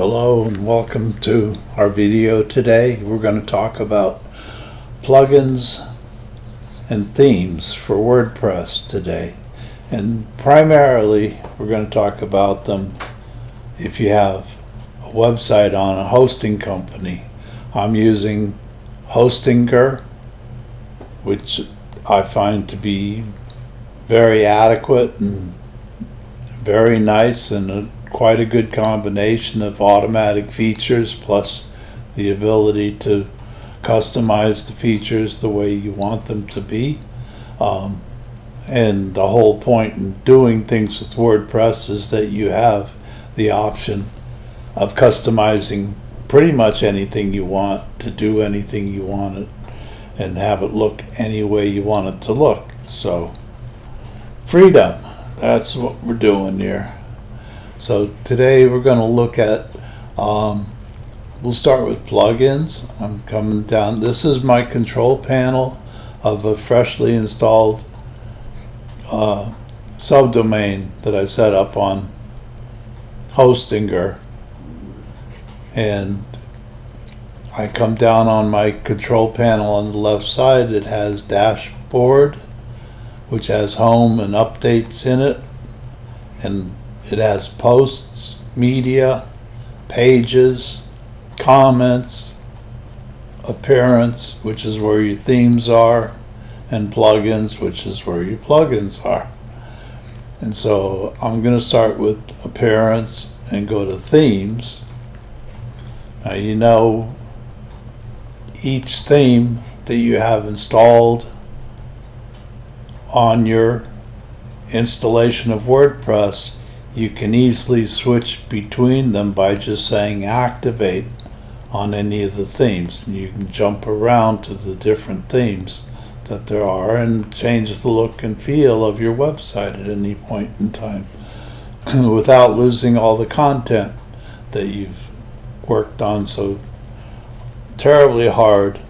Hello and welcome to our video today. We're going to talk about plugins and themes for WordPress today. And primarily we're going to talk about them if you have a website on a hosting company. I'm using Hostinger, which I find to be very adequate and very nice, and quite a good combination of automatic features plus the ability to customize the features the way you want them to be. And the whole point in doing things with WordPress is that you have the option of customizing pretty much anything you want, to do anything you want it, and have it look any way you want it to look. So freedom, that's what we're doing here. So today we're going to look at, we'll start with plugins. I'm coming down. This is my control panel of a freshly installed subdomain that I set up on Hostinger. And I come down on my control panel on the left side. It has dashboard, which has home and updates in it. And it has posts, media, pages, comments, appearance, which is where your themes are, and plugins, which is where your plugins are. And so I'm going to start with appearance and go to themes. Now, you know, each theme that you have installed on your installation of WordPress, you can easily switch between them by just saying activate on any of the themes, and you can jump around to the different themes that there are and change the look and feel of your website at any point in time without losing all the content that you've worked on so terribly hard.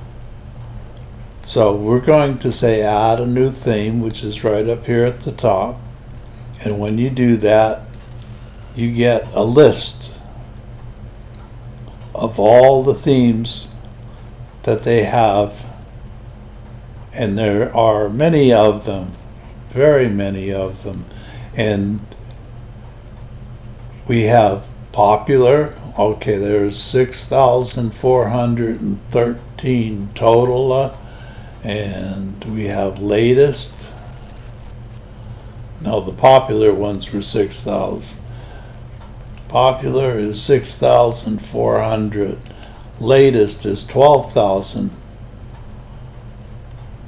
So we're going to say add a new theme, which is right up here at the top, and when you do that, you get a list of all the themes that they have, and there are many of them, very many of them. And we have popular. Okay, there's 6,413 total, and we have latest. No, the popular ones were 6,000. Popular is 6,400. Latest is 12,000.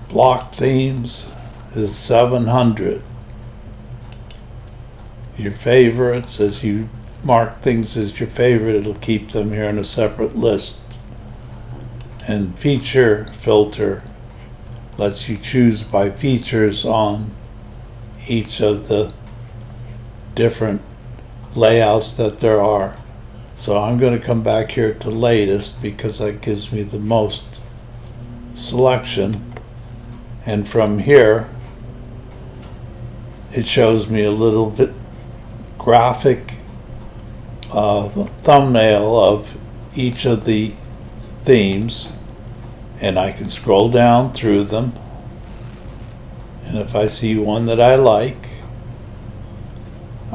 Block themes is 700. Your favorites, as you mark things as your favorite, it'll keep them here in a separate list. And feature filter lets you choose by features on each of the different layouts that there are. So I'm going to come back here to latest because that gives me the most selection, and from here it shows me a little bit graphic thumbnail of each of the themes, and I can scroll down through them, and if I see one that I like,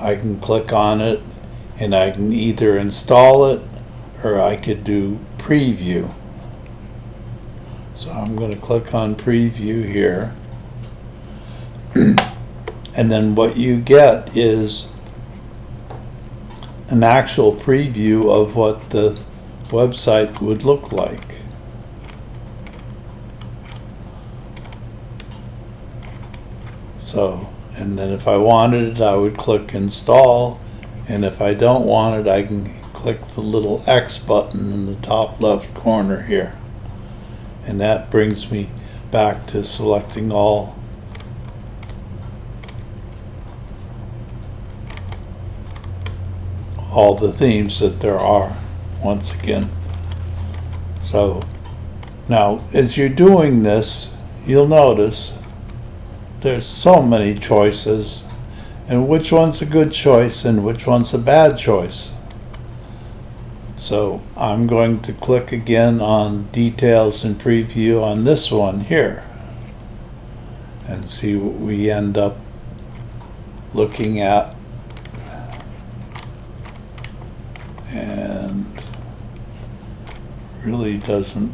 I can click on it and I can either install it or I could do preview. So I'm going to click on preview here, and then what you get is an actual preview of what the website would look like. So, and then if I wanted it, I would click install, and if I don't want it, I can click the little X button in the top left corner here, and that brings me back to selecting all the themes that there are once again. So now as you're doing this, you'll notice there's so many choices, and which one's a good choice and which one's a bad choice. So I'm going to click again on details and preview on this one here and see what we end up looking at. And really doesn't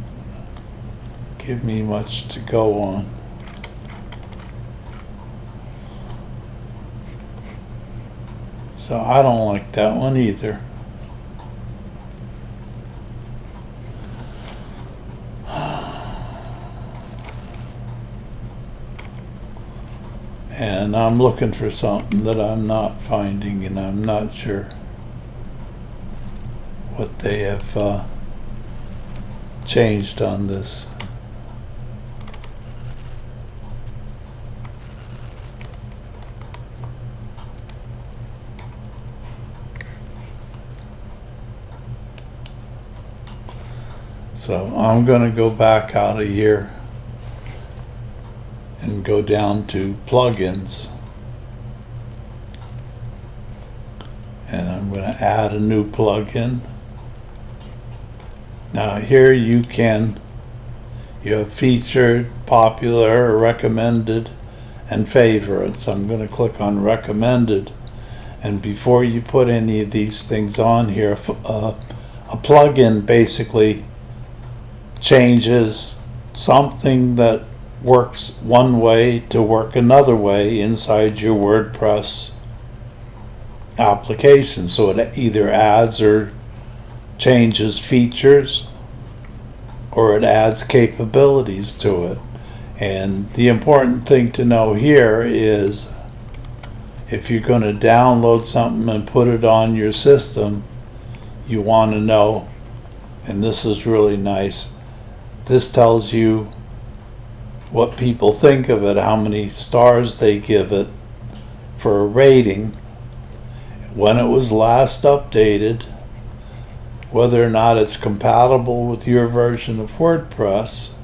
give me much to go on. So I don't like that one either. And I'm looking for something that I'm not finding, and I'm not sure what they have changed on this. So I'm going to go back out of here and go down to plugins, and I'm going to add a new plugin. Now here you have featured, popular, recommended, and favorites. I'm going to click on recommended, and before you put any of these things on here, a plugin basically changes something that works one way to work another way inside your WordPress application. So it either adds or changes features, or it adds capabilities to it. And the important thing to know here is, if you're going to download something and put it on your system, you want to know, and this is really nice, this tells you what people think of it, how many stars they give it for a rating, when it was last updated, whether or not it's compatible with your version of WordPress,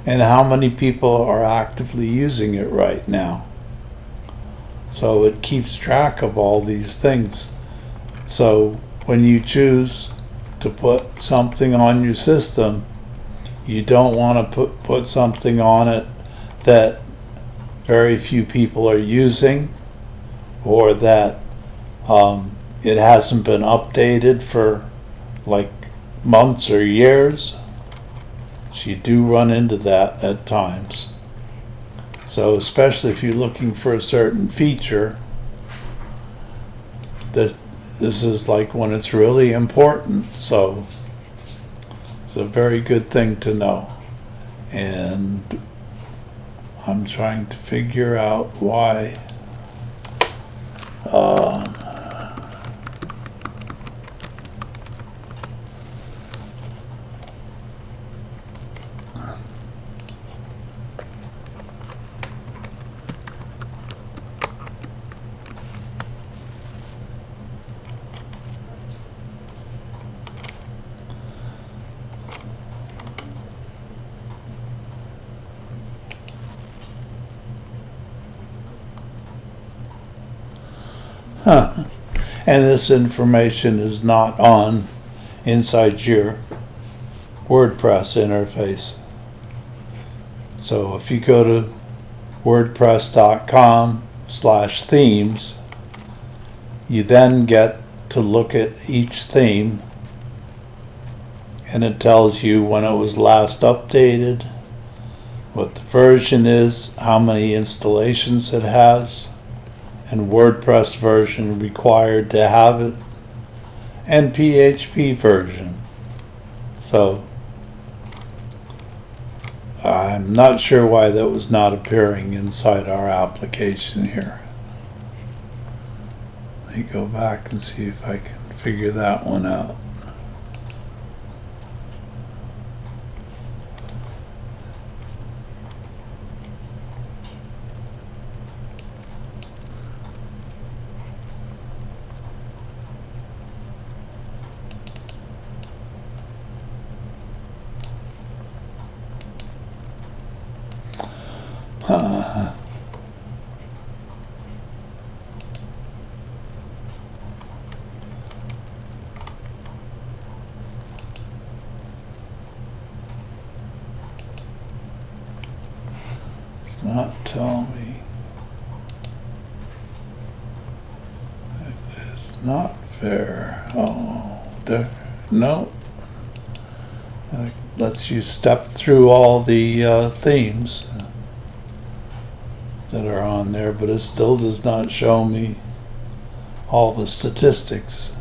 and how many people are actively using it right now. So it keeps track of all these things. So when you choose to put something on your system, you don't want to put something on it that very few people are using, or that it hasn't been updated for like months or years. So you do run into that at times. So especially if you're looking for a certain feature, this is like when it's really important. So it's a very good thing to know. And I'm trying to figure out why and this information is not on inside your WordPress interface. So if you go to wordpress.com/themes, you then get to look at each theme, and it tells you when it was last updated, what the version is, how many installations it has, and WordPress version required to have it, and PHP version. So I'm not sure why that was not appearing inside our application here. Let me go back and see if I can figure that one out. does not tell me. It is not fair. Oh, there. No. Lets you step through all the themes that are on there, but it still does not show me all the statistics.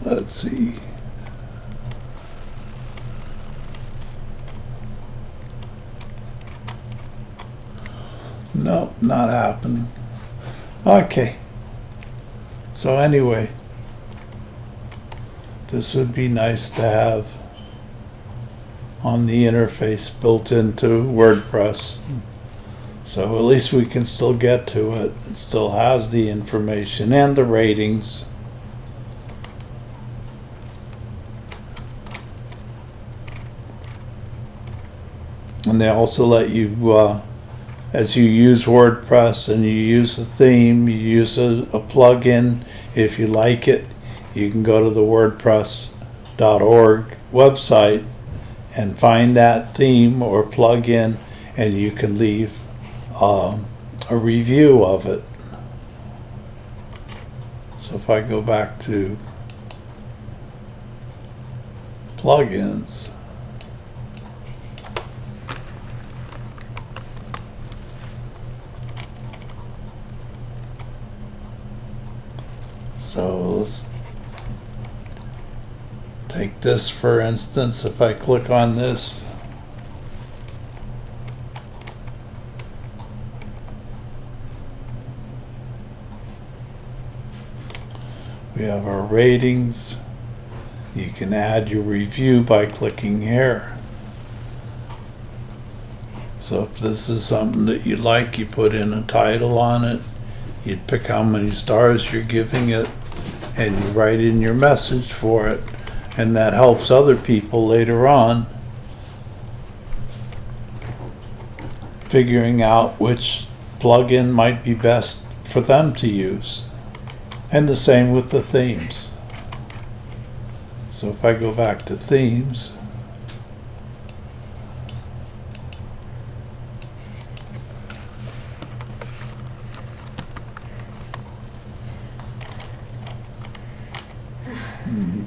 Let's see. Nope, not happening. Okay. So anyway, this would be nice to have on the interface built into WordPress. So at least we can still get to it. It still has the information and the ratings. And they also let you, as you use WordPress and you use a theme, you use a plugin, if you like it, you can go to the WordPress.org website and find that theme or plugin, and you can leave a review of it. So if I go back to plugins, so let's take this for instance. If I click on this, we have our ratings. You can add your review by clicking here. So if this is something that you like, you put in a title on it, you'd pick how many stars you're giving it, and you write in your message for it, and that helps other people later on figuring out which plugin might be best for them to use. And the same with the themes. So if I go back to themes,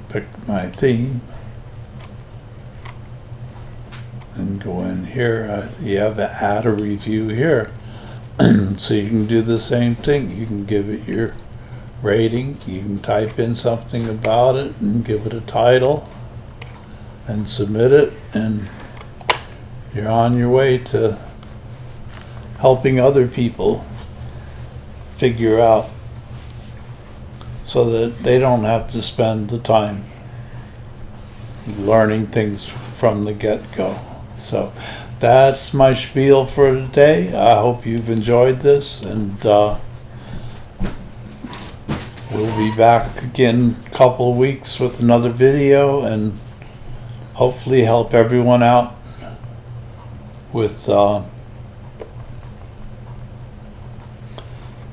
pick my theme and go in here. You have to add a review here. So you can do the same thing. You can give it your rating, you can type in something about it and give it a title and submit it, and you're on your way to helping other people figure out, so that they don't have to spend the time learning things from the get-go. So that's my spiel for today. I hope you've enjoyed this, and we'll be back again a couple of weeks with another video, and hopefully help everyone out with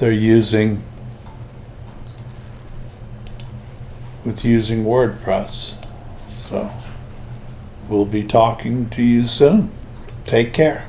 using WordPress. So we'll be talking to you soon. Take care.